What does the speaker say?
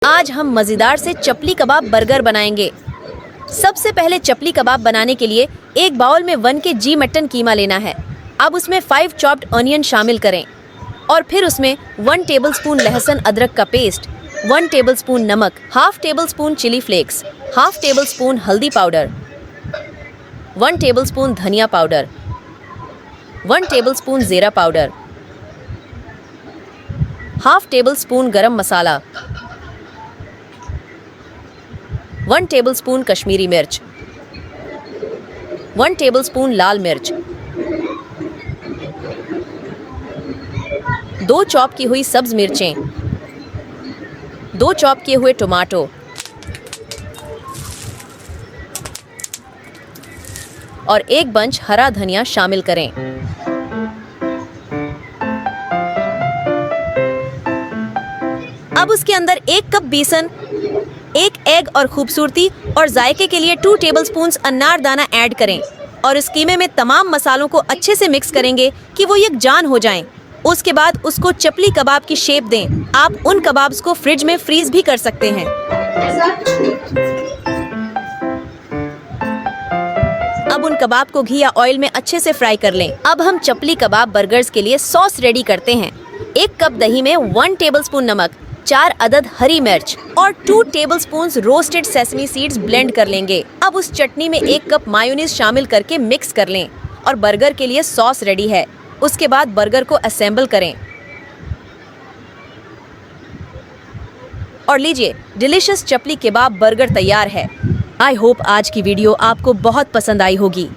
आज हम मज़ेदार से चपली कबाब बर्गर बनाएंगे। सबसे पहले चपली कबाब बनाने के लिए एक बाउल में 1 kg मटन कीमा लेना है। अब उसमें 5 चॉप्ड ऑनियन शामिल करें और फिर उसमें 1 टेबलस्पून लहसुन अदरक का पेस्ट, 1 टेबलस्पून नमक, half tablespoon chili flakes, half tablespoon हल्दी पाउडर, 1 टेबलस्पून धनिया पाउडर, 1 टेबलस्पून ज़ीरा powder, half tablespoon garam masala, 1 tablespoon Kashmiri मिर्च, 1 टेबलस्पून लाल मिर्च, 2 चॉप की हुई सब्ज मिर्चें, 2 चॉप किए हुए टमाटो और 1 बंच हरा धनिया शामिल करें। अब उसके अंदर 1 कप बेसन, 1 एग और खूबसूरती और जायके के लिए 2 टेबलस्पून्स अनारदाना ऐड करें और इस कीमे में तमाम मसालों को अच्छे से मिक्स करेंगे कि वो यकजान हो जाएं। उसके बाद उसको चपली कबाब की शेप दें। आप उन कबाब्स को फ्रिज में फ्रीज भी कर सकते हैं। अब उन कबाब को घी या ऑयल में अच्छे से फ्राई कर लें। अब हम चपली कबाब बर्गर्स के लिए सॉस रेडी करते हैं। 1 कप दही में 1 टेबलस्पून नमक, 4 अदद हरी मिर्च और 2 tablespoons roasted sesame seeds blend कर लेंगे। अब उस चटनी में 1 कप मायोनीज शामिल करके मिक्स कर लें और बर्गर के लिए सॉस रेडी है। उसके बाद बर्गर को असेंबल करें और लीजिए, डिलीशियस चपली कबाब बर्गर तैयार है। आई होप आज की वीडियो आपको बहुत पसंद आई होगी।